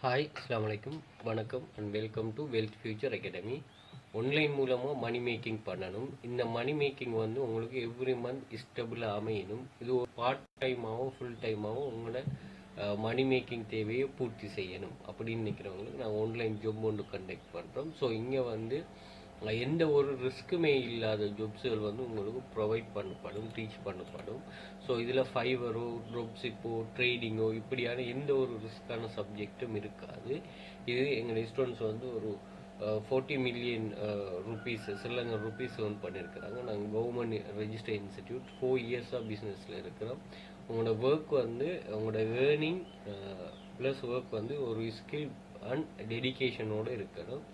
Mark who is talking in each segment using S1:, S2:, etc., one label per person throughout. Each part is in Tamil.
S1: ஹாய் அஸ்ஸலாமு அலைக்கும் வணக்கம் and welcome to wealth future academy. Online மூலமாக மணி மேக்கிங் பண்ணணும். இந்த மணி மேக்கிங் வந்து உங்களுக்கு எவ்ரி மந்த் ஸ்டெபிளாக அமையணும். இது ஒரு பார்ட் டைமாகவும் ஃபுல் டைமாகவும் உங்களோட மணி மேக்கிங் தேவையை பூர்த்தி செய்யணும் அப்படின்னு நினைக்கிறவங்களுக்கு நான் ஆன்லைன் ஜாப் ஒன்று கண்டக்ட் பண்ணுறோம். ஸோ இங்கே வந்து எந்த ஒரு ரிஸ்க்குமே இல்லாத ஜாப்ஸுகள் வந்து உங்களுக்கு ப்ரொவைட் பண்ணப்படும், டீச் பண்ணப்படும். ஸோ இதில் ஃபைவரோ ட்ராப்ஸிப்போ ட்ரேடிங்கோ இப்படியான எந்த ஒரு ரிஸ்க்கான சப்ஜெக்டும் இருக்காது. இது எங்கள் ஸ்டூடெண்ட்ஸ் வந்து ஒரு 40 million rupees Sri Lanka rupees earn பண்ணியிருக்கிறாங்க. நாங்கள் கவர்மெண்ட் ரெஜிஸ்டர் இன்ஸ்டிடியூட் 4 இயர்ஸாக பிஸ்னஸில் இருக்கிறோம். உங்களோட ஒர்க் வந்து உங்களோட ஏர்னிங் ப்ளஸ் ஒர்க் வந்து ஒரு ஸ்கில் அண்ட் டெடிக்கேஷனோடு இருக்கணும்.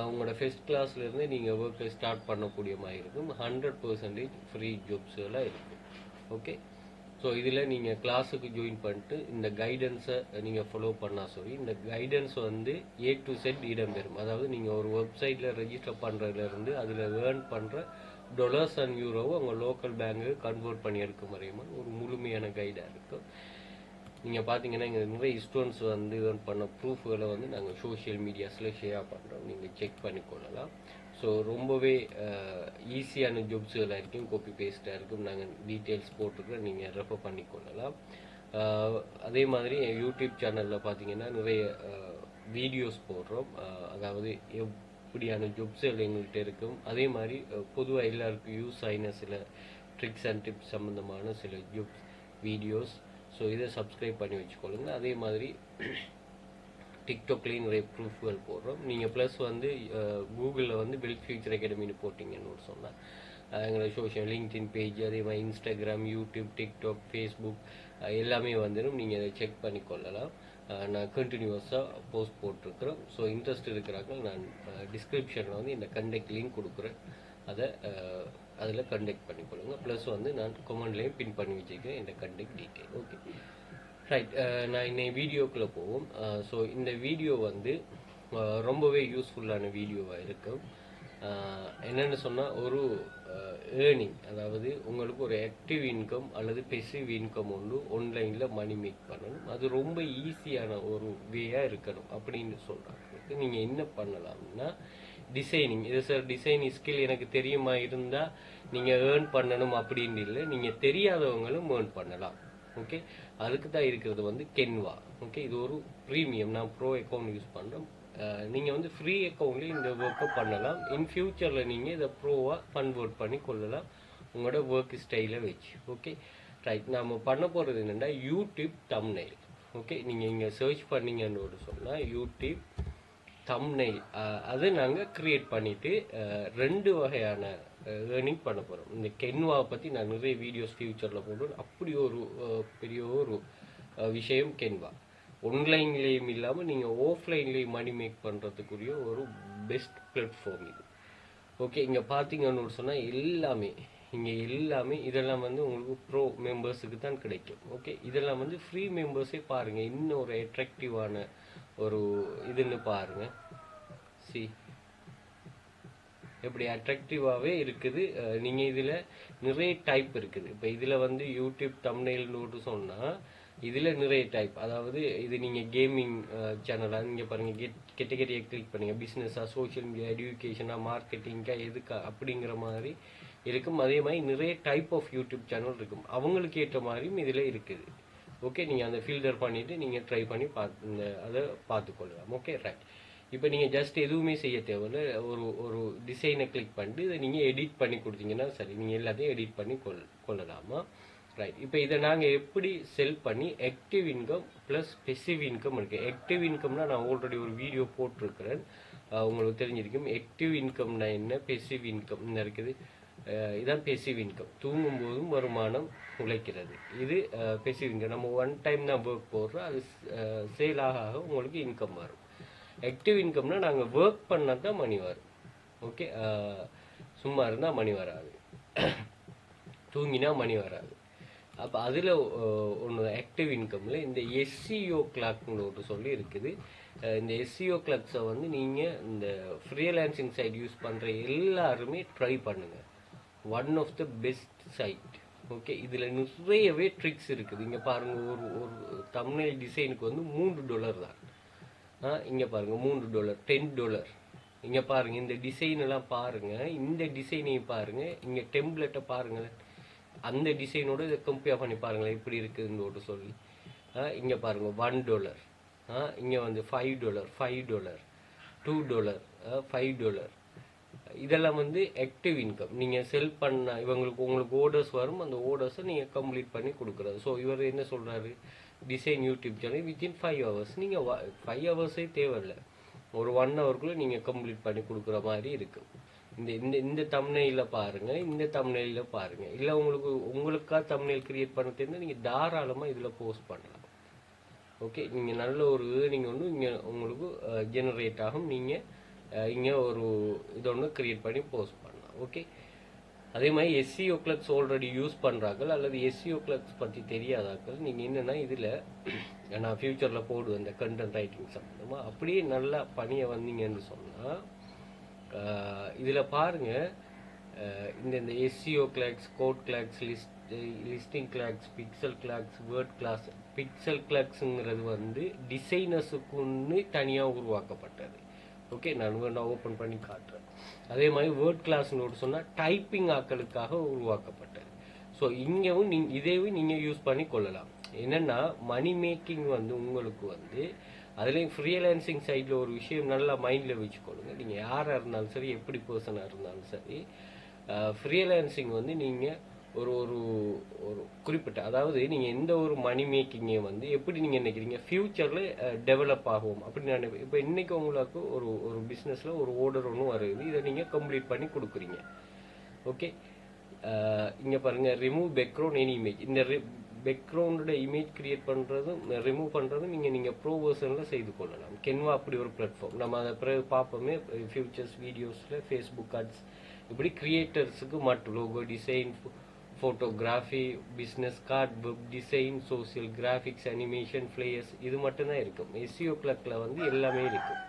S1: உங்களோட ஃபர்ஸ்ட் கிளாஸ்லேருந்து நீங்கள் ஒர்க்கை ஸ்டார்ட் பண்ணக்கூடிய மாதிரி இருக்கும். 100% ஃப்ரீ ஜாப்ஸ் எல்லாம் இருக்கும். ஓகே, ஸோ இதில் நீங்கள் கிளாஸுக்கு ஜாயின் பண்ணிட்டு இந்த கைடன்ஸை நீங்கள் ஃபாலோ பண்ணால் சொல்லி இந்த கைடன்ஸ் வந்து A to Z இடம்பெறும். அதாவது நீங்கள் ஒரு வெப்சைட்டில் ரெஜிஸ்டர் பண்ணுறதுலேருந்து அதில் ஏர்ன் பண்ணுற டாலர்ஸ் அண்ட் யூரோவை உங்கள் லோக்கல் பேங்க்கு கன்வெர்ட் பண்ணி எடுக்கும் வரையுமா ஒரு முழுமையான கைடாக இருக்கும். நீங்கள் பார்த்தீங்கன்னா இங்கே நிறைய ஸ்டூடெண்ட்ஸ் வந்து ஏர்ன் பண்ண ப்ரூஃப்களை வந்து நாங்கள் சோஷியல் மீடியாஸில் ஷேர் பண்ணுறோம். நீங்கள் செக் பண்ணிக்கொள்ளலாம். ஸோ ரொம்பவே ஈஸியான ஜாப்ஸுகளாக இருக்கும், காப்பி பேஸ்ட்டாக இருக்கும். நாங்கள் டீட்டெயில்ஸ் போட்டுருக்கோம், நீங்கள் ரெஃபர் பண்ணிக்கொள்ளலாம். அதே மாதிரி யூடியூப் சேனலில் பார்த்தீங்கன்னா நிறைய வீடியோஸ் போடுறோம். அதாவது எப்படியான ஜாப்ஸுகள் எங்கள்கிட்ட இருக்கும். அதே மாதிரி பொதுவாக எல்லாருக்கும் யூஸ் ஆகின சில ட்ரிக்ஸ் அண்ட் டிப்ஸ் சம்மந்தமான சில ஜாப்ஸ் வீடியோஸ். ஸோ இதை சப்ஸ்கிரைப் பண்ணி வச்சுக்கொள்ளுங்க. அதே மாதிரி டிக்டாக்லேயும் நிறைய ப்ரூஃப்கள் போடுறோம். நீங்கள் ப்ளஸ் வந்து கூகுளில் வந்து வெல்த் ஃபியூச்சர் அகாடமின்னு போட்டிங்கன்னு சொன்னால் எங்களோட சோஷியல் லிங்க்டின் பேஜ், அதே மாதிரி இன்ஸ்டாகிராம், யூடியூப், டிக்டாக், ஃபேஸ்புக் எல்லாமே வந்துடும். நீங்கள் அதை செக் பண்ணிக்கொள்ளலாம். நான் கண்டினியூஸாக போஸ்ட் போட்டிருக்கிறோம். ஸோ இன்ட்ரெஸ்ட் இருக்கிறாங்க, நான் டிஸ்கிரிப்ஷனில் வந்து இந்த கண்டெக்ட் லிங்க் கொடுக்குறேன். அதை அதில் கண்டெக்ட் பண்ணிக்கொள்ளுங்க. ப்ளஸ் வந்து நான் கமெண்ட்லேயும் பின் பண்ணி வச்சுருக்கேன் இந்த கண்டெக்ட் டீட்டெயில். ஓகே ரைட், நான் இன்னைக்கு வீடியோக்குள்ளே போவோம். ஸோ இந்த வீடியோ வந்து ரொம்பவே யூஸ்ஃபுல்லான வீடியோவாக இருக்கும். என்னென்னு சொன்னால் ஒரு ஏர்னிங், அதாவது உங்களுக்கு ஒரு ஆக்டிவ் இன்கம் அல்லது பெசிவ் இன்கம் ஒன்று ஆன்லைனில் மணி மேக் பண்ணணும். அது ரொம்ப ஈஸியான ஒரு வேயாக இருக்கணும் அப்படின்னு சொல்கிறாங்க. நீங்கள் என்ன பண்ணலாம்னா டிசைனிங். இது சார் டிசைன் ஸ்கில் எனக்கு தெரியுமா இருந்தால் நீங்கள் ஏர்ன் பண்ணணும் அப்படின்னு இல்லை, நீங்கள் தெரியாதவங்களும் ஏர்ன் பண்ணலாம். ஓகே, அதுக்கு தான் இருக்கிறது வந்து கென்வா. ஓகே, இது ஒரு ப்ரீமியம். நான் ப்ரோ அக்கௌண்ட் யூஸ் பண்ணுறோம். நீங்கள் வந்து ஃப்ரீ அக்கௌண்ட்லேயும் இந்த ஒர்க்கை பண்ணலாம். இன் ஃபியூச்சரில் நீங்கள் இதை ப்ரோவாக கன்வெர்ட் பண்ணி கொள்ளலாம் உங்களோட ஒர்க் ஸ்டைலை வச்சு. ஓகே ரைட், நம்ம பண்ண போகிறது என்னென்னா யூடியூப் தம்ப்நெயில். ஓகே, நீங்கள் இங்கே சர்ச் பண்ணீங்கன்னு சொன்னால் யூடியூப் தம்ப்நெயில் அதை நாங்கள் க்ரியேட் பண்ணிவிட்டு 2 வகையான ஏர்னிங் பண்ண போகிறோம். இந்த கென்வாவை பற்றி நான் நிறைய வீடியோஸ் ஃபியூச்சரில் போடுறோம். அப்படி ஒரு பெரிய ஒரு விஷயம் கென்வா. ஆன்லைன்லேயும் இல்லாமல் நீங்கள் ஆஃப்லைன்லேயும் மணி மேக் பண்ணுறதுக்குரிய ஒரு பெஸ்ட் பிளாட்ஃபார்ம் இது. ஓகே, இங்கே பார்த்தீங்கன்னு சொன்னால் எல்லாமே இதெல்லாம் வந்து உங்களுக்கு ப்ரோ மெம்பர்ஸுக்கு தான் கிடைக்கும். ஓகே, இதெல்லாம் வந்து ஃப்ரீ மெம்பர்ஸே பாருங்கள். இன்னும் ஒரு அட்ராக்டிவான ஒரு இதுன்னு பாருங்கள். எப்படி அட்ராக்டிவாகவே இருக்குது. நீங்கள் இதில் நிறைய டைப் இருக்குது. இப்போ இதில் வந்து யூடியூப் தம்ப்நெயில்னு சொன்னால் இதில் நிறைய டைப். அதாவது இது நீங்கள் கேமிங் சேனலாக நீங்கள் பாருங்கள், கேட்டகரியை கிளிக் பண்ணுங்கள். பிஸ்னஸாக, சோஷியல் மீடியா, எஜுகேஷனாக, மார்க்கெட்டிங்காக, எதுக்கா அப்படிங்கிற மாதிரி இருக்கும். அதே மாதிரி நிறைய டைப் ஆஃப் யூடியூப் சேனல் இருக்கும். அவங்களுக்கு ஏற்ற மாதிரியும் இதில் இருக்குது. ஓகே, நீங்கள் அந்த ஃபில்டர் பண்ணிவிட்டு நீங்கள் ட்ரை பண்ணி அதை பார்த்துக்கொள்ளலாம். ஓகே ரைட், இப்போ நீங்கள் ஜஸ்ட் எதுவுமே செய்ய தேவையில்லை. ஒரு டிசைனை கிளிக் பண்ணிட்டு இதை நீங்கள் எடிட் பண்ணி கொடுத்தீங்கன்னா சரி, நீங்கள் எல்லாத்தையும் எடிட் பண்ணி கொள்ளலாமா. ரைட், இப்போ இதை நாங்கள் எப்படி செல் பண்ணி active income plus passive income இருக்குது. ஆக்டிவ் இன்கம்னா நான் ஆல்ரெடி ஒரு வீடியோ போட்டிருக்கிறேன், உங்களுக்கு தெரிஞ்சிருக்கும். ஆக்டிவ் இன்கம்னா என்ன, பெசிவ் இன்கம் இருக்குது. இதான் பெசிவ் இன்கம், தூங்கும் போதும் வருமானம் உழைக்கிறது. இது பெசிவ் இன்கம். நம்ம ஒன் டைம் தான் ஒர்க் போடுறோம், அது சேல் ஆக உங்களுக்கு இன்கம் வரும். ஆக்டிவ் இன்கம்னா நாங்கள் ஒர்க் பண்ணால் தான் மணி வரும். ஓகே, சும்மா இருந்தால் மணி வராது, தூங்கினா மணி வராது. அப்போ அதில் ஒன்று ஆக்டிவ் இன்கமில் இந்த SEO கிளாக்னு ஒரு சொல்லி இருக்குது. இந்த SEO கிளாக்ஸை வந்து நீங்கள் இந்த ஃப்ரீலான்சிங் சைட் யூஸ் பண்ணுற எல்லாருமே ட்ரை பண்ணுங்கள். One of the best site. Okay, இதில் நிறையவே ட்ரிக்ஸ் இருக்குது. இங்கே பாருங்கள், ஒரு தம்ப்நெயில் டிசைனுக்கு வந்து $3 தான். இங்கே பாருங்கள் $3 $10. இங்கே பாருங்கள் இந்த டிசைன் எல்லாம் பாருங்கள், இந்த டிசைனையும் பாருங்கள், இங்கே டெம்ப்ளேட்டை பாருங்களேன், அந்த டிசைனோட இதை கம்பேர் பண்ணி பாருங்களேன் எப்படி இருக்குதுன்னு சொல்லி. இங்கே பாருங்கள் $1, இங்கே வந்து $5 $5, $2 $5. இதெல்லாம் வந்து ஆக்டிவ் இன்கம். நீங்கள் செல் பண்ண உங்களுக்கு ஓர்டர்ஸ் வரும், அந்த ஓர்டர்ஸை நீங்கள் கம்ப்ளீட் பண்ணி கொடுக்குறது. ஸோ இவர் என்ன சொல்கிறாரு, design YouTube channel within 5 hours. நீங்கள் 5 hours தேவையில்லை, ஒரு 1 hourக்குள்ளே நீங்கள் கம்ப்ளீட் பண்ணி கொடுக்குற மாதிரி இருக்கும். இந்த இந்த இந்த தம்ப்நெயில பாருங்கள், இந்த தம்ப்நெயில பாருங்கள். இல்லை உங்களுக்காக தம்ப்நெயில் கிரியேட் பண்ண தெரிந்தால் நீங்கள் தாராளமாக இதில் போஸ்ட் பண்ணலாம். ஓகே, நீங்கள் நல்ல ஒரு ஏர்னிங் ஒன்று இங்கே உங்களுக்கு ஜெனரேட் ஆகும். நீங்கள் இங்கே ஒரு இதொன்று கிரியேட் பண்ணி போஸ்ட் பண்ணலாம். ஓகே, அதே மாதிரி SEO கிளக்ஸ் ஆல்ரெடி யூஸ் பண்ணுறாங்க அல்லது SEO கிளக்ஸ் பற்றி தெரியாதாக்கள், நீங்கள் என்னென்னா இதில் நான் ஃப்யூச்சரில் போடுவேன் இந்த கண்டென்ட் ரைட்டிங் சம்மந்தமாக. அப்படியே நல்லா பணியை வந்தீங்கன்னு சொன்னால் இதில் பாருங்கள், இந்த SEO கிளாக்ஸ், கோட் கிளாக்ஸ், லிஸ்டிங் கிளாக்ஸ், பிக்சல் கிளாக்ஸ், வேர்ட் கிளாஸ். பிக்சல் கிளாக்ஸுங்கிறது வந்து டிசைனர்ஸுக்குன்னு தனியாக உருவாக்கப்பட்டது. ஓகே, நான் ஓப்பன் பண்ணி காட்டுறேன். அதே மாதிரி வேர்ட் கிளாஸ்னு சொன்னால் டைப்பிங் ஆக்களுக்காக உருவாக்கப்பட்டது. ஸோ இங்கேவும் இதையும் நீங்கள் யூஸ் பண்ணி கொள்ளலாம். என்னென்னா மணி மேக்கிங் வந்து உங்களுக்கு வந்து அதுலேயும் ஃப்ரீலான்சிங் சைடில் ஒரு விஷயம் நல்லா மைண்டில் வச்சுக்கொள்ளுங்க. நீங்கள் யாராக இருந்தாலும் சரி, எப்படி பர்சனாக இருந்தாலும் சரி, ஃப்ரீலான்சிங் வந்து நீங்கள் ஒரு ஒரு ஒரு குறிப்பிட்ட, அதாவது நீங்கள் எந்த ஒரு மணி மேக்கிங்கை வந்து எப்படி நீங்கள் நினைக்கிறீங்க ஃப்யூச்சரில் டெவலப் ஆகும் அப்படின்னு நான் இப்போ இன்றைக்கி உங்களுக்கு ஒரு பிஸ்னஸில் ஒரு ஆர்டர் ஒன்று வருது, இதை நீங்கள் கம்ப்ளீட் பண்ணி கொடுக்குறீங்க. ஓகே, இங்கே பாருங்கள், ரிமூவ் பேக்ரவுண்ட் எனி இமேஜ். இந்த பேக்ரவுண்டோட இமேஜ் கிரியேட் பண்ணுறதும் ரிமூவ் பண்ணுறதும் நீங்கள் ப்ரோ வெர்ஷனில் செய்து கொள்ளலாம். கென்வா அப்படி ஒரு பிளாட்ஃபார்ம், நம்ம அதை பிறகு பார்ப்போமே ஃபியூச்சர்ஸ் வீடியோஸில். ஃபேஸ்புக் ஆட்ஸ், இப்படி கிரியேட்டர்ஸுக்கு மட்டும் logo design, photography, business card, web design, social graphics, animation, flyers, இது மட்டும்தான் இருக்கும். SEO கிளக்கில் வந்து எல்லாமே இருக்கும்.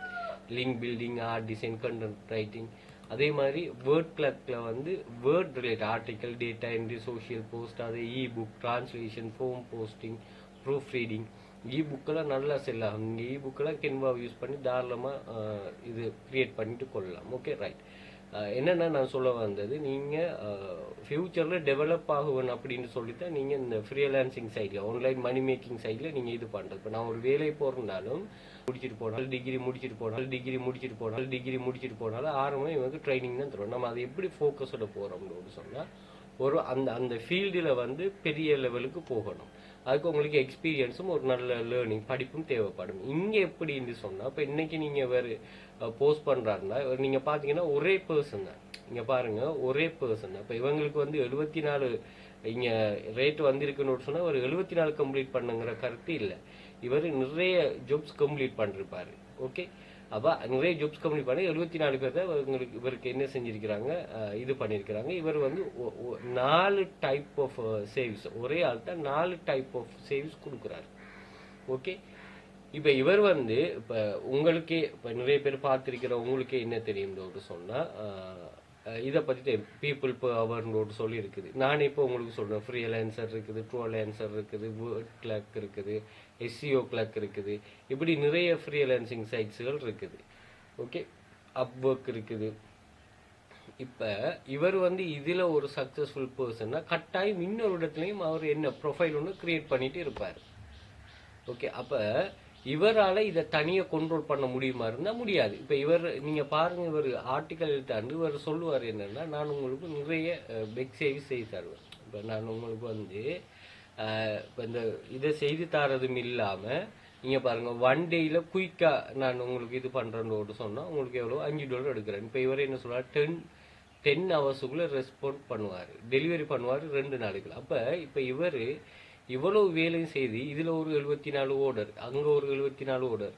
S1: Link building, art design, content writing. அதே மாதிரி வேர்ட் கிளக்கில் வந்து word related article, data entry, social post, அது book, translation, form posting, proofreading. புக்கெல்லாம் நல்லா செல் ஆகும். நீங்கள் புக்கெல்லாம் கென்வா யூஸ் பண்ணி தாராளமாக இது கிரியேட் பண்ணிட்டு கொள்ளலாம். Okay, right. என்னென்னா நான் சொல்ல வந்தது, நீங்கள் ஃப்யூச்சரில் டெவலப் ஆகுவேன் அப்படின்னு சொல்லித்தான் நீங்கள் இந்த ஃப்ரீலான்சிங் சைடில், ஆன்லைன் மணி மேக்கிங் சைடில் நீங்கள் இது பண்ணுறது. இப்போ நான் ஒரு வேலையை போகிறனாலும் முடிச்சுட்டு போனாலும், டிகிரி முடிச்சுட்டு போனாலும் ஆரம்பம் இவங்க ட்ரைனிங் தான் தருவோம். நம்ம அதை எப்படி ஃபோக்கஸோட போகிறோம்னு சொன்னால், ஒரு அந்த ஃபீல்டில் வந்து பெரிய லெவலுக்கு போகணும். அதுக்கு உங்களுக்கு எக்ஸ்பீரியன்ஸும் ஒரு நல்ல லேர்னிங் படிப்பும் தேவைப்படும். இங்கே எப்படின்னு சொன்னால், இப்போ இன்னைக்கு நீங்கள் வேறு போஸ்ட் பண்ணுறாருன்னா நீங்கள் பார்த்தீங்கன்னா ஒரே பர்சன் தான். இங்கே பாருங்கள், ஒரே பர்சன் தான். இப்போ இவங்களுக்கு வந்து 74 இங்கே ரேட் வந்திருக்குன்னு சொன்னால் ஒரு 74 கம்ப்ளீட் பண்ணுங்கிற கருத்து இல்லை. இவர் நிறைய ஜாப்ஸ் கம்ப்ளீட் பண்ணிருப்பாரு. ஓகே, அப்போ நிறைய ஜாப்ஸ் கம்ப்ளீட் பண்ணி 74 பேர் தான் இவருக்கு என்ன செஞ்சிருக்கிறாங்க, இது பண்ணியிருக்கிறாங்க. இவர் வந்து 4 டைப் ஆஃப் சேவிங்ஸ், ஒரே ஆள் தான் 4 டைப் ஆஃப் சேவிங்ஸ் கொடுக்குறாரு. ஓகே, இப்போ இவர் வந்து இப்போ உங்களுக்கே, இப்போ நிறைய பேர் பார்த்துருக்கிற உங்களுக்கே என்ன தெரியும்னு சொன்னால், இதை பற்றி பீப்புள் இப்போ அவர்னு சொல்லி இருக்குது. நான் இப்போ உங்களுக்கு சொல்கிறேன், ஃப்ரீலான்சர் இருக்குது, ட்ரோலான்சர் இருக்குது, வேர்ட் கிளாக் இருக்குது, SEO கிளாக் இருக்குது, இப்படி நிறைய ஃப்ரீலான்சிங் சைட்ஸுகள் இருக்குது. ஓகே, அப்வொர்க் இருக்குது. இப்போ இவர் வந்து இதில் ஒரு சக்ஸஸ்ஃபுல் பர்சன்னா கட்டாயம் இன்னொரு இடத்துலையும் அவர் என்ன ப்ரொஃபைல் ஒன்று கிரியேட் பண்ணிட்டு இருப்பார். ஓகே, அப்போ இவரால் இதை தனியாக கண்ட்ரோல் பண்ண முடியுமா இருந்தால் முடியாது. இப்போ இவர் நீங்கள் பாருங்கள், இவர் ஆர்டிக்கல் எழுத்தாண்டு இவர் சொல்லுவார் என்னென்னா, நான் உங்களுக்கு நிறைய பெக் சேவிஸ் செய்து தருவேன். இப்போ நான் உங்களுக்கு வந்து இப்போ இந்த இதை செய்து தரதும் இல்லாமல் நீங்கள் பாருங்கள், 1 டேயில் குயிக்காக நான் உங்களுக்கு இது பண்ணுறேன்னு சொன்னால் உங்களுக்கு எவ்வளோ $5 எடுக்கிறேன். இப்போ இவர் என்ன சொல்கிறார், 10 ஹவர்ஸுக்குள்ளே ரெஸ்பாண்ட் பண்ணுவார், டெலிவரி பண்ணுவார் 2 நாளுக்குள்ள. அப்போ இப்போ இவர் இவ்வளவு வேலையும் செய்து இதில் ஒரு 74 ஓர்டர், அங்கே ஒரு 74 ஓர்டர்,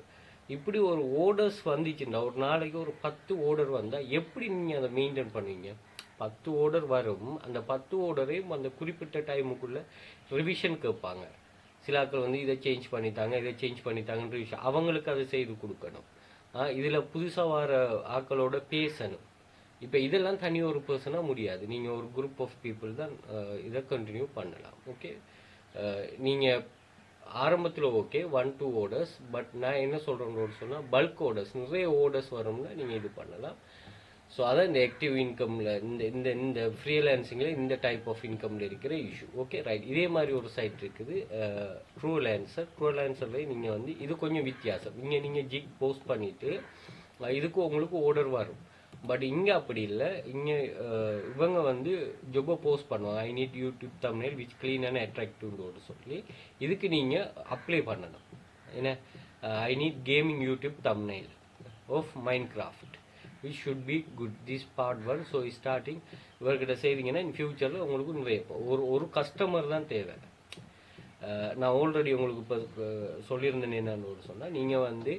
S1: இப்படி ஒரு ஓர்டர்ஸ் வந்துச்சுன்னா ஒரு நாளைக்கு ஒரு 10 ஓர்டர் வந்தால் எப்படி நீங்கள் அதை மெயின்டைன் பண்ணுவீங்க? 10 ஓர்டர் வரும், அந்த 10 ஓர்டரையும் அந்த குறிப்பிட்ட டைமுக்குள்ளே ரிவிஷன் கேட்பாங்க. சில ஆட்கள் வந்து இதை சேஞ்ச் பண்ணித்தாங்கன்ற விஷயம் அவங்களுக்கு அதை செய்து கொடுக்கணும். இதில் புதுசாக வர ஆட்களோட பேசணும். இப்போ இதெல்லாம் தனி ஒரு பர்சனாக முடியாது. நீங்கள் ஒரு குரூப் ஆஃப் பீப்புள் தான் இதை கண்டினியூ பண்ணலாம். ஓகே, நீங்கள் ஆரம்பத்தில் ஓகே 1-2 ஆர்டர்ஸ். பட் நான் என்ன சொல்கிறேன்னு சொன்னால் பல்க் ஆர்டர்ஸ், நிறைய ஆர்டர்ஸ் வரும்னா நீங்கள் இது பண்ணலாம். ஸோ அதான் இந்த ஆக்டிவ் இன்கமில் இந்த இந்த இந்த ஃப்ரீலான்சிங்கில் இந்த டைப் ஆஃப் இன்கமில் இருக்கிற இஷ்யூ. Okay right. இதே மாதிரி ஒரு சைட் இருக்குது ட்ரூலான்சர். ட்ரூலான்சரில் நீங்கள் வந்து இது கொஞ்சம் வித்தியாசம். இங்கே நீங்கள் ஜிக் போஸ்ட் பண்ணிவிட்டு இதுக்கு உங்களுக்கு ஆர்டர் வரும். பட் இங்கே அப்படி இல்லை. இங்கே இவங்க வந்து ஜொப்பை போஸ்ட் பண்ணுவாங்க. I need YouTube thumbnail which clean and அட்ராக்டிவ்னு சொல்லி இதுக்கு நீங்கள் அப்ளை பண்ணணும். என்ன, I need gaming YouTube thumbnail of Minecraft which should be good. This part 1. So starting இவர்கிட்ட செய்தீங்கன்னா இன் ஃபியூச்சரில் உங்களுக்கு நிறைய ஒரு கஸ்டமர் தான் தேவை. நான் ஆல்ரெடி உங்களுக்கு இப்போ சொல்லியிருந்தேன் என்னன்னு சொன்னால், நீங்கள் வந்து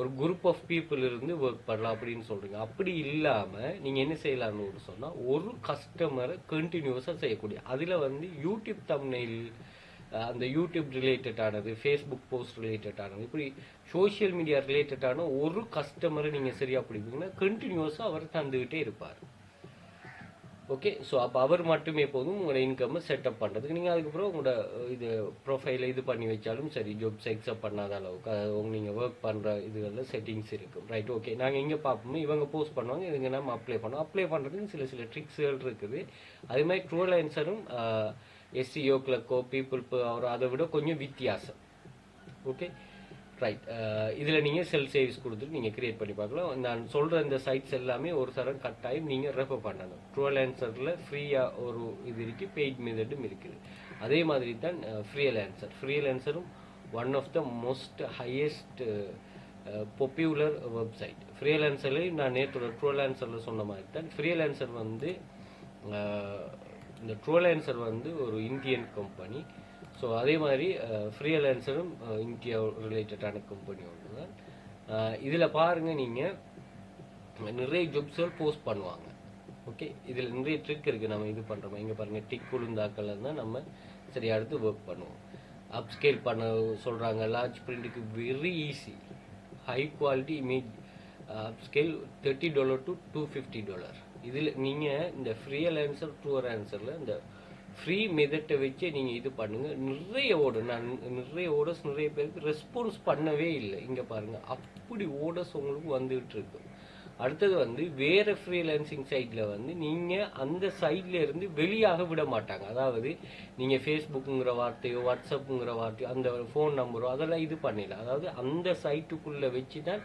S1: ஒரு குரூப் ஆஃப் பீப்புள் இருந்து ஒர்க் பண்ணலாம் அப்படின்னு சொல்கிறீங்க. அப்படி இல்லாமல் நீங்கள் என்ன செய்யலாம்னு சொன்னால், ஒரு கஸ்டமரை கண்டினியூஸாக செய்யக்கூடிய, அதில் வந்து யூடியூப் தம்ப்நெயில், அந்த யூடியூப் ரிலேட்டடானது, ஃபேஸ்புக் போஸ்ட் ரிலேட்டடானது, இப்படி சோஷியல் மீடியா ரிலேட்டடான ஒரு கஸ்டமரை நீங்கள் சரியாக பிடிப்பீங்கன்னா கண்டினியூஸாக அவர் தந்துக்கிட்டே இருப்பார். ஓகே, ஸோ அப்போ அவர் மட்டுமே போதும் உங்களோட இன்கம்மை செட்டப் பண்ணுறதுக்கு. நீங்கள் அதுக்கப்புறம் உங்களோட இது ப்ரொஃபைலை இது பண்ணி வச்சாலும் சரி, ஜாப்ஸ் அக்செப்ட் பண்ணாத அளவுக்கு நீங்கள் ஒர்க் பண்ணுற இதுகளில் செட்டிங்ஸ் இருக்கும். Right, okay. நாங்கள் இங்கே பார்ப்போம், இவங்க போஸ்ட் பண்ணுவாங்க, இதுங்க நம்ம அப்ளை பண்ணோம். அப்ளை பண்ணுறதுக்கு சில ட்ரிக்ஸுகள் இருக்குது. அதே மாதிரி ட்ரூலான்சரும் SEO கிளக்கோ பீப்புள் அதை விட கொஞ்சம் வித்தியாசம். Okay right. இதில் நீங்கள் செல்ஃப் சர்வீஸ் கொடுத்துட்டு நீங்கள் கிரியேட் பண்ணி பார்க்கலாம். நான் சொல்கிற இந்த சைட்ஸ் எல்லாமே ஒரு தரம் கட்டாயம் நீங்கள் ரெஃபர் பண்ணணும். ட்ரூலான்சரில் ஃப்ரீயாக ஒரு இது இருக்குது, பெய்ட் மெத்தடும் இருக்குது. அதே மாதிரி தான் ஃப்ரீலான்சரும் one of the most highest popular website. ஃப்ரீலான்சர்லேயும் நான் நேற்று ட்ரூலான்சரில் சொன்ன மாதிரி தான் ஃப்ரீலான்சர் வந்து இந்த ட்ரூலான்சர் வந்து ஒரு இந்தியன் கம்பெனி. ஸோ அதே மாதிரி ஃப்ரீலான்சரும் இந்தியா ரிலேட்டடான கம்பெனி ஒன்று தான். இதில் பாருங்கள், நீங்கள் நிறைய ஜாப்ஸ்கள் போஸ்ட் பண்ணுவாங்க. ஓகே, இதில் நிறைய ட்ரிக் இருக்குது. நம்ம இது பண்ணுறோம், இங்கே பாருங்கள், டிக் உளுந்தாக்கள் தான் நம்ம சரி அடுத்து ஒர்க் பண்ணுவோம். அப்ஸ்கேல் பண்ண சொல்கிறாங்க. லார்ஜ் பிரிண்ட்டுக்கு very easy, high quality image upscale $30 to $250. இதில் நீங்கள் இந்த ஃப்ரீலான்சர் ட்ரூலான்சரில் இந்த ஃப்ரீ மெத்தட்டை வச்சு நீங்கள் இது பண்ணுங்கள். நிறைய ஆர்டர்ஸ் நிறைய பேருக்கு ரெஸ்பான்ஸ் பண்ணவே இல்லை. இங்கே பாருங்கள், அப்படி ஆர்டர்ஸ் உங்களுக்கு வந்துகிட்டு இருக்கு. அடுத்தது வந்து வேறு ஃப்ரீலான்சிங் சைட்டில் வந்து நீங்கள் அந்த சைட்ல இருந்து வெளியாக விட மாட்டாங்க. அதாவது நீங்கள் ஃபேஸ்புக்குங்கிற வார்த்தையோ வாட்ஸ்அப்புங்கிற வார்த்தையோ அந்த ஃபோன் நம்பரோ அதெல்லாம் இது பண்ணிடலாம். அதாவது அந்த சைட்டுக்குள்ளே வச்சு தான்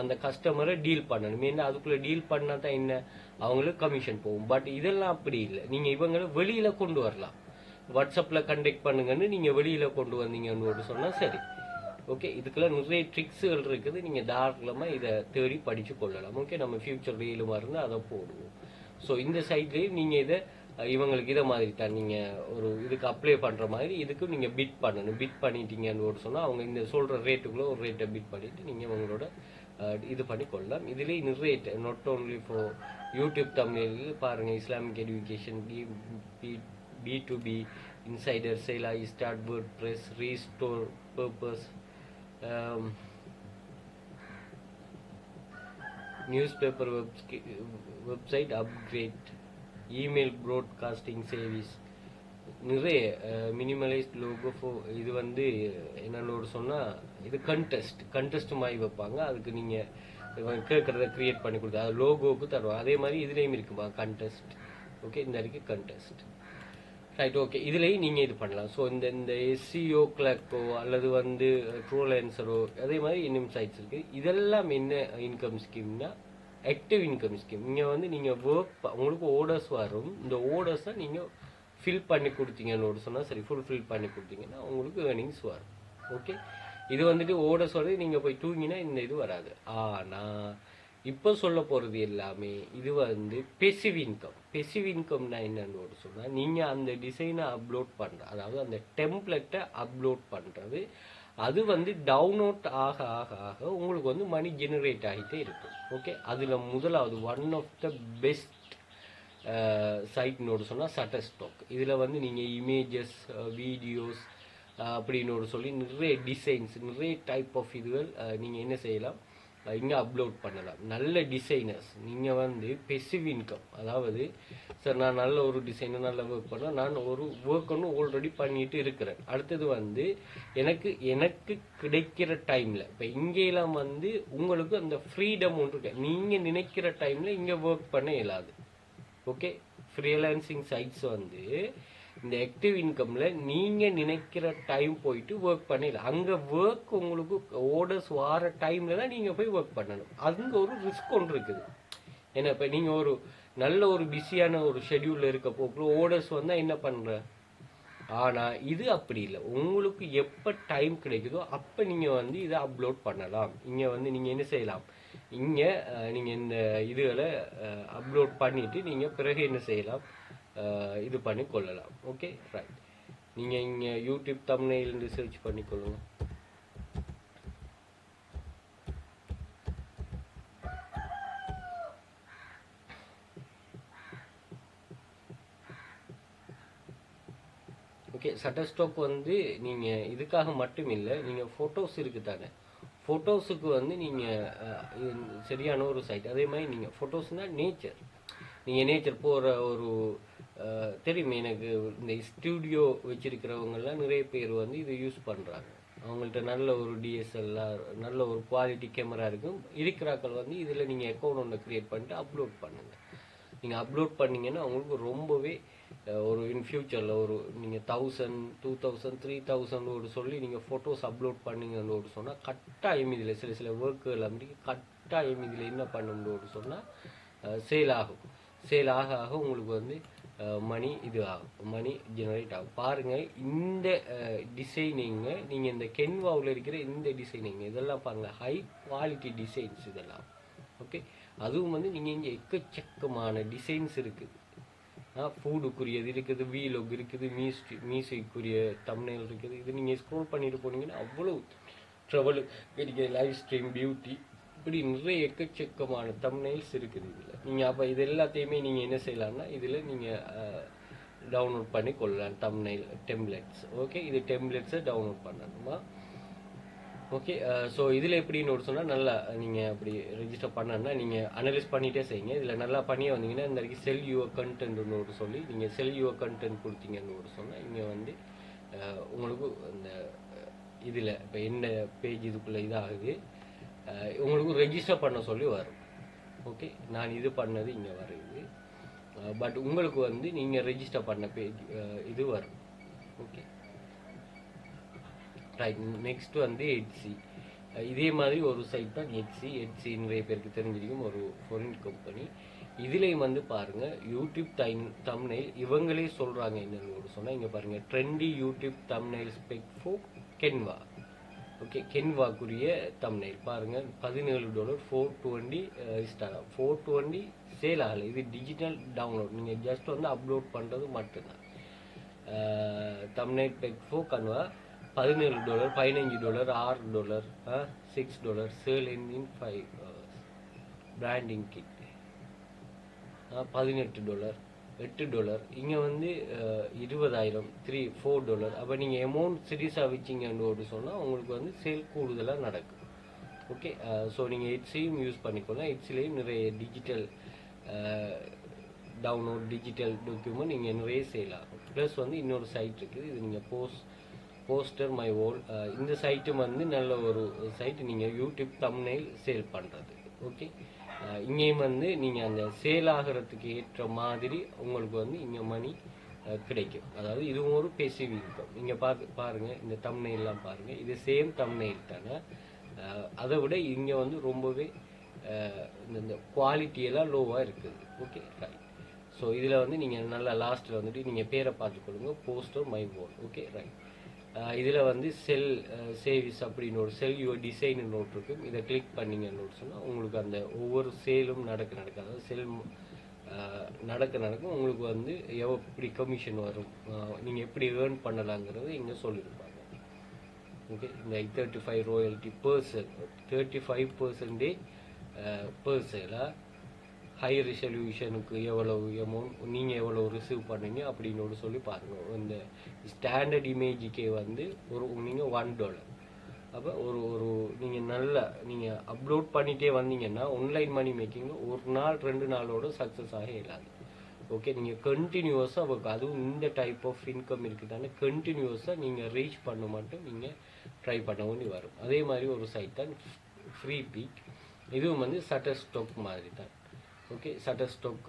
S1: அந்த கஸ்டமரை டீல் பண்ணணும். ஏன்னா அதுக்குள்ளே டீல் பண்ணால் தான் என்ன அவங்களுக்கு கமிஷன் போகும். பட் இதெல்லாம் அப்படி இல்லை. நீங்கள் இவங்களை வெளியில் கொண்டு வரலாம். வாட்ஸ்அப்பில் கண்டெக்ட் பண்ணுங்கன்னு நீங்கள் வெளியில் கொண்டு வந்தீங்கன்னு சொன்னால் சரி. ஓகே, இதுக்கெல்லாம் நிறைய ட்ரிக்ஸுகள் இருக்குது. நீங்கள் தாராளமாக இதை தேடி படித்து கொள்ளலாம். ஓகே, நம்ம ஃபியூச்சர் ரீலுமா இருந்தால் அதை போடுவோம். ஸோ இந்த சைட்லேயும் நீங்கள் இதை இவங்களுக்கு இதை மாதிரி தான் நீங்கள் ஒரு இதுக்கு அப்ளை பண்ணுற மாதிரி இதுக்கும் நீங்கள் பிட் பண்ணணும். பிட் பண்ணிட்டீங்கன்னு சொன்னால் அவங்க இந்த சொல்கிற ரேட்டுக்குள்ளே ஒரு ரேட்டை பிட் பண்ணிவிட்டு நீங்கள் உங்களோட இது பண்ணி கொள்ளலாம். இதுலேயே நிறைய not only for YouTube thumbnail பாருங்கள், Islamic education, B2B, insider sale, I start WordPress, restore purpose, newspaper website upgrade, email broadcasting service, நிறைய மினிமலைஸ்ட் லோகோ. இது வந்து என்னோட சொன்னால் இது கண்டெஸ்ட் மாதிரி வைப்பாங்க. அதுக்கு நீங்கள் கேட்குறத க்ரியேட் பண்ணி கொடுத்து அது லோகோவுக்கு தருவாங்க. அதே மாதிரி இதுலேயும் இருக்குமா கண்டெஸ்ட். ஓகே, இந்த இருக்குது கண்டெஸ்ட். Right, okay. இதுலேயும் நீங்கள் இது பண்ணலாம். ஸோ இந்த SEO கிளக்கோ அல்லது வந்து ட்ரூலான்சரோ அதே மாதிரி இன்னும் சைட்ஸ் இருக்குது. இதெல்லாம் என்ன இன்கம் ஸ்கீம்னா ஆக்டிவ் இன்கம் ஸ்கீம். இங்கே வந்து நீங்கள் உங்களுக்கு ஆர்டர்ஸ் வரும். இந்த ஆர்டர்ஸை நீங்கள் ஃபில் பண்ணி கொடுத்தீங்கன்னு சொன்னால் சரி, ஃபில் பண்ணி கொடுத்தீங்கன்னா உங்களுக்கு ஏர்னிங்ஸ் வரும். ஓகே, இது வந்துட்டு ஆர்டர்ஸ் வருது, நீங்கள் போய் தூங்கினா இந்த இது வராது. ஆனால் இப்போ சொல்ல போகிறது எல்லாமே இது வந்து பெசிவ் இன்கம்னா என்னன்னு சொன்னால், நீங்கள் அந்த டிசைனை அப்லோட் பண்ணுற, அதாவது அந்த டெம்ப்ளெட்டை அப்லோட் பண்ணுறது, அது வந்து டவுன்லோட் ஆக ஆக ஆக உங்களுக்கு வந்து மணி ஜெனரேட் ஆகிட்டே இருக்கும். ஓகே, அதில் முதலாவது ஒன் ஆஃப் த பெஸ்ட் சைட்னோடு சொன்னால் Shutterstock. இதில் வந்து நீங்கள் இமேஜஸ், வீடியோஸ் அப்படின்னு சொல்லி நிறைய டிசைன்ஸ், நிறைய டைப் ஆஃப் இதுகள் நீங்கள் என்ன செய்யலாம், இங்கே அப்லோட் பண்ணலாம். நல்ல டிசைனர்ஸ் நீங்கள் வந்து பெசிவ் இன்கம், அதாவது சார் நான் நல்ல ஒரு டிசைனர் நல்ல ஒர்க் பண்ணேன், நான் ஒரு ஒர்க் ஒன்று ஆல்ரெடி பண்ணிட்டு இருக்கிறேன், அடுத்தது வந்து எனக்கு எனக்கு கிடைக்கிற டைமில் இப்போ இங்கெல்லாம் வந்து உங்களுக்கு அந்த ஃப்ரீடம் ஒன்று இருக்கு, நீங்கள் நினைக்கிற டைமில் இங்கே ஒர்க் பண்ண இயலாது. ஓகே, ஃப்ரீலான்சிங் சைட்ஸ் வந்து இந்த ஆக்டிவ் இன்கம்ல நீங்க நினைக்கிற டைம் போயிட்டு ஒர்க் பண்ணல, அங்க ஒர்க் உங்களுக்கு ஆர்டர்ஸ் வர டைம்ல தான் நீங்க போய் ஒர்க் பண்ணணும். அங்க ஒரு ரிஸ்க் ஒன்று இருக்குது. ஏன்னா இப்ப நீங்க ஒரு நல்ல ஒரு பிஸியான ஒரு ஷெட்யூல்ல இருக்க போக்குள்ள ஆர்டர்ஸ் வந்தா என்ன பண்ற? ஆனா இது அப்படி இல்லை, உங்களுக்கு எப்ப டைம் கிடைக்குதோ அப்ப நீங்க வந்து இதை அப்லோட் பண்ணலாம். இங்க வந்து நீங்க என்ன செய்யலாம், இங்க நீங்க இந்த இதுகளை அப்லோட் பண்ணிட்டு நீங்க பிறகு என்ன செய்யலாம், இது பண்ணி கொள்ளலாம். ஓகே ரைட், நீங்க இங்க யூடியூப் தம்ப்நெயில் சர்ச் பண்ணி கொள்ளுங்க. ஓகே, சட்டர்ஸ்டாக் வந்து நீங்க இதுக்காக மட்டும் இல்லை, நீங்க போட்டோஸ் இருக்கு தானே, போட்டோஸுக்கு வந்து நீங்க சரியான ஒரு சைட். அதே மாதிரி நீங்க போட்டோஸ்னா நேச்சர், நீங்க நேச்சர் போற ஒரு தெரியுமே எனக்கு, இந்த ஸ்டூடியோ வச்சிருக்கிறவங்கெல்லாம் நிறைய பேர் வந்து இதை யூஸ் பண்றாங்க. அவங்கள்ட்ட நல்ல ஒரு டிஎஸ்எல்ஆர் நல்ல ஒரு குவாலிட்டி கேமரா இருக்கும், இருக்கிறாக்கள் வந்து இதில் நீங்கள் அக்கௌண்ட் ஒன்று க்ரியேட் பண்ணிட்டு அப்லோட் பண்ணுங்கள். நீங்கள் அப்லோட் பண்ணீங்கன்னா அவங்களுக்கு ரொம்பவே ஒரு இன் ஃபியூச்சரில் ஒரு நீங்கள் 1000 2000 3000 சொல்லி நீங்கள் ஃபோட்டோஸ் அப்லோட் பண்ணீங்கன்னு சொன்னால் கட்டாயம் இதில் சில ஒர்க்குகள் அப்படி கட்டாயம் இதில் என்ன பண்ணணும்னு சொன்னால் சேல் ஆகும். சேல் ஆக ஆக உங்களுக்கு வந்து மணி இது ஆகும், மணி ஜெனரேட் ஆகும். பாருங்க இந்த டிசைனிங்க, நீங்க இந்த கென்வாவில் இருக்கிற இந்த டிசைனிங் இதெல்லாம் பாருங்க, ஹை குவாலிட்டி டிசைன்ஸ் இதெல்லாம். ஓகே, அதுவும் வந்து நீங்க இங்க எக்கச்சக்கமான டிசைன்ஸ் இருக்குது. ஃபுட்டுக்குரியது இருக்குது, வீலோக் இருக்குது, மியூசிக்குரிய தம்ப்நெயில் இருக்குது. இது நீங்க ஸ்க்ரோல் பண்ணிட்டு போனீங்கன்னா அவ்வளவு ட்ரவல், லைவ் ஸ்ட்ரீம், பியூட்டி, இப்படி நிறைய எக்கச்சக்கமான தம்ப்நெயில்ஸ் இருக்குது இதில். நீங்கள் அப்போ இது எல்லாத்தையுமே நீங்கள் என்ன செய்யலாம்னா இதில் நீங்கள் டவுன்லோட் பண்ணி கொள்ளலாம். Thumbnail templates. ஓகே, இது டெம்ப்ளேட்ஸை டவுன்லோட் பண்ணணுமா? ஓகே, ஸோ இதில் எப்படின்னு சொன்னால் நல்லா நீங்கள் அப்படி ரெஜிஸ்டர் பண்ணணும்னா நீங்கள் அனலைஸ் பண்ணிகிட்டே செய்யுங்க. இதில் நல்லா பண்ணியே வந்தீங்கன்னா இந்த வரைக்கும் செல் யுவர் கண்டென்ட்னு ஒரு சொல்லி நீங்கள் செல் யுவர் கண்டென்ட் கொடுத்தீங்கன்னு ஒரு சொன்னால் இங்கே வந்து உங்களுக்கு இந்த இதில் இப்போ என்ன பேஜ் இதுக்குள்ளே இதாகுது உங்களுக்கு ரெஜிஸ்டர் பண்ண சொல்லி வரும். ஓகே, நான் இது பண்ணது இங்கே வருது, பட் உங்களுக்கு வந்து நீங்கள் ரெஜிஸ்டர் பண்ண பேஜ் இது வரும். ஓகே ரைட், நெக்ஸ்ட் வந்து எட்சி. இதே மாதிரி ஒரு சைட் தான் எட்சி. எட்சி நிறைய பேருக்கு தெரிஞ்சிருக்கும், ஒரு ஃபாரின் கம்பெனி. இதுலேயும் வந்து பாருங்க யூடியூப் தம்ப்நெயில் இவங்களே சொல்றாங்க என்னன்னு சொன்னால் இங்கே பாருங்க, trendy YouTube thumbnail spec for Canva. Okay, கென்வாக்குரிய தம்ப்நெயில் பாருங்க, $17 420 இன்ஸ்டாகிராம் 420 சேல் ஆகலை. இது டிஜிட்டல் டவுன்லோட், நீங்கள் ஜஸ்ட் வந்து அப்லோட் பண்ணுறது மட்டும்தான். Thumbnail pack for Canva $17 $15 $6 $6 sale in 5 branding kit $18 $8. இங்கே வந்து 20,000 $4. அப்போ நீங்கள் அமௌண்ட் சீரியஸாக வச்சிங்கன்னு சொன்னால் உங்களுக்கு வந்து சேல் கூடுதலாக நடக்கும். ஓகே, ஸோ நீங்கள் எட்ஸையும் யூஸ் பண்ணிக்கோங்க. எட்ஸிலையும் நிறைய டிஜிட்டல் டவுன்லோட், டிஜிட்டல் டாக்குமெண்ட் நீங்கள் நிறைய சேல் ஆகும். ப்ளஸ் வந்து இன்னொரு சைட் இருக்குது, இது நீங்கள் போஸ்டர் மை வால். இந்த சைட்டும் வந்து நல்ல ஒரு சைட், நீங்கள் யூடியூப் தம்ப்நெயில் சேல் பண்ணுறது. ஓகே, இங்கேயும் வந்து நீங்கள் அந்த சேல் ஆகிறதுக்கு ஏற்ற மாதிரி உங்களுக்கு வந்து இங்கே மணி கிடைக்கும். அதாவது இதுவும் ஒரு பேசிவ் இன்கம். நீங்கள் பாருங்கள் இந்த தம்ப்நெயில்லாம் பாருங்கள், இது சேம் தம்ப்நெயில் தானே, அதை விட இங்கே வந்து ரொம்பவே இந்த குவாலிட்டியெல்லாம் லோவாக இருக்குது. ஓகே ரைட், ஸோ இதில் வந்து நீங்கள் நல்லா லாஸ்ட்டில் வந்துட்டு நீங்கள் பேரை பார்த்துக்கொள்ளுங்க, poster my wall. Okay right, இதில் வந்து செல் சேவிஸ் அப்படின்னு ஒரு செல் யுவர் டிசைன் நோட் இருக்கும். இதை கிளிக் பண்ணிங்கன்னு சொன்னால் உங்களுக்கு அந்த ஒவ்வொரு சேலும் நடக்க அதாவது செல் நடக்க உங்களுக்கு வந்து எப்படி கமிஷன் வரும், நீங்கள் எப்படி ஏர்ன் பண்ணலாங்கிறது இங்கே சொல்லியிருப்பாங்க. ஓகே, இந்த 35 ராயல்ட்டி பர்சன் 35% பர்சனாக ஹை ரெசல்யூஷனுக்கு எவ்வளவு அமௌண்ட் நீங்கள் எவ்வளோ ரிசீவ் பண்ணீங்க அப்படின்னு சொல்லி பாருங்கள். இந்த ஸ்டாண்டர்ட் இமேஜுக்கே வந்து ஒரு நீங்கள் $1 அப்போ ஒரு ஒரு நீங்கள் நல்லா நீங்கள் அப்லோட் பண்ணிகிட்டே வந்தீங்கன்னா ஆன்லைன் மணி மேக்கிங்கில் ஒரு நாள் 2 நாளோட சக்ஸஸ் ஆக இயலாது. ஓகே, நீங்கள் கண்டினியூஸாக அதுவும் இந்த டைப் ஆஃப் இன்கம் இருக்குதானே கண்டினியூஸாக நீங்கள் ரீச் பண்ண மட்டும் நீங்கள் ட்ரை பண்ண வேண்டி வரும். அதே மாதிரி ஒரு சைட் தான் ஃப்ரீ பீக். இதுவும் வந்து சட்டர் ஸ்டாக் மாதிரி தான். ஓகே, சட்டர் ஸ்டாக்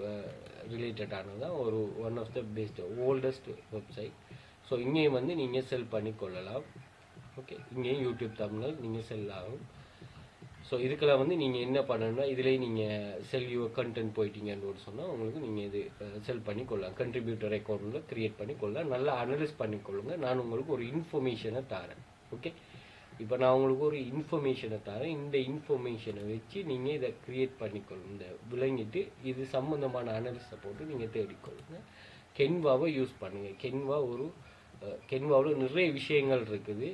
S1: ரிலேட்டடானதான் ஒரு one of the best oldest website. So இங்கேயும் வந்து நீங்கள் செல் பண்ணி கொள்ளலாம். ஓகே, இங்கேயும் யூடியூப் தமிழ் நீங்கள் செல் ஆகும். ஸோ இதுக்கெல்லாம் வந்து நீங்கள் என்ன பண்ணணும்னா இதுலேயே நீங்கள் செல் யுவர் கண்டென்ட் போயிட்டீங்கன்னு சொன்னால் உங்களுக்கு நீங்கள் இது செல் பண்ணி கொள்ளலாம். கண்ட்ரிபியூட்டர் அக்கௌண்ட்டில் க்ரியேட் பண்ணி கொள்ளலாம். நல்லா அனலைஸ் பண்ணி கொள்ளுங்கள். நான் உங்களுக்கு ஒரு இன்ஃபர்மேஷனை தரேன். ஓகே, இப்போ நான் உங்களுக்கு ஒரு இன்ஃபர்மேஷனை தரேன். இந்த இன்ஃபர்மேஷனை வச்சு நீங்கள் இதை க்ரியேட் பண்ணிக்கொள்ளுங்க. இந்த விளங்கிட்டு இது சம்மந்தமான அனலிஸை போட்டு நீங்கள் தேடிக்கொள்ளுங்க. கென்வாவை யூஸ் பண்ணுங்கள். கென்வாவில் நிறைய விஷயங்கள் இருக்குது.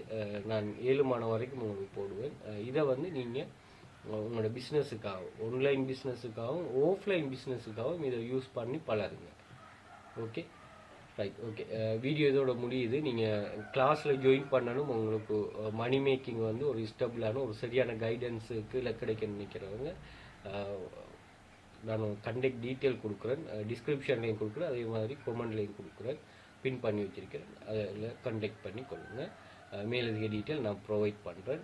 S1: நான் 7 மாதம் வரைக்கும் உங்களுக்கு போடுவேன். இதை வந்து நீங்கள் உங்களோட பிஸ்னஸுக்காகவும் ஆன்லைன் பிஸ்னஸுக்காகவும் ஆஃப்லைன் பிஸ்னஸுக்காகவும் இதை யூஸ் பண்ணி பழகுங்க. Okay, right. ஓகே, வீடியோ இதோட முடியுது. நீங்கள் கிளாஸில் ஜாயின் பண்ணணும். உங்களுக்கு மணி மேக்கிங் வந்து ஒரு ஸ்டெபிளான ஒரு சரியான கைடன்ஸுக்கு இல்லை கிடைக்க நினைக்கிறவங்க நான் கண்டெக்ட் டீட்டெயில் கொடுக்குறேன். டிஸ்கிரிப்ஷன்லேயும் கொடுக்குறேன். அதே மாதிரி கொமெண்ட்லேயும் கொடுக்குறேன். பின் பண்ணி வச்சுருக்கிறேன். அதில் கண்டெக்ட் பண்ணி கொள்ளுங்கள். மேலதிக டீட்டெயில் நான் ப்ரொவைட் பண்ணுறேன்.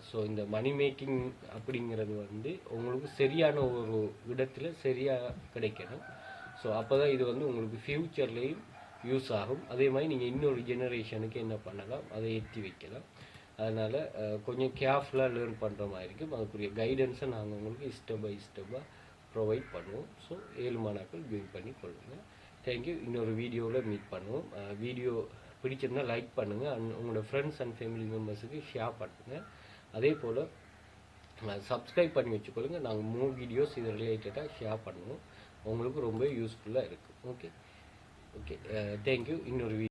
S1: ஸோ இந்த மணி மேக்கிங் அப்படிங்கிறது வந்து உங்களுக்கு சரியான ஒரு இடத்துல சரியாக கிடைக்கணும். ஸோ அப்போ தான் இது வந்து உங்களுக்கு ஃப்யூச்சர்லேயும் யூஸ் ஆகும். அதே மாதிரி நீங்கள் இன்னொரு ஜெனரேஷனுக்கு என்ன பண்ணலாம் அதை ஏற்றி வைக்கலாம். அதனால் கொஞ்சம் கேர்ஃபுல்லாக லேர்ன் பண்ணுற மாதிரி இருக்கும். அதுக்குரிய கைடன்ஸை நாங்கள் உங்களுக்கு ஸ்டெப் பை ஸ்டெப்பாக ப்ரொவைட் பண்ணுவோம். ஸோ 7 மாணாக்கள் ஜாயின் பண்ணி கொள்ளுங்கள். தேங்க்யூ. இன்னொரு வீடியோவில் மீட் பண்ணுவோம். வீடியோ பிடிச்சிருந்தா லைக் பண்ணுங்கள். உங்களோட ஃப்ரெண்ட்ஸ் அண்ட் ஃபேமிலி மெம்பர்ஸுக்கு ஷேர் பண்ணுங்கள். அதே போல் சப்ஸ்கிரைப் பண்ணி வச்சுக்கொள்ளுங்க. நாங்கள் 3 வீடியோஸ் இது ரிலேட்டடாக ஷேர் பண்ணுவோம். உங்களுக்கு ரொம்ப யூஸ்ஃபுல்லாக இருக்கும். Okay, thank you. இன்னொரு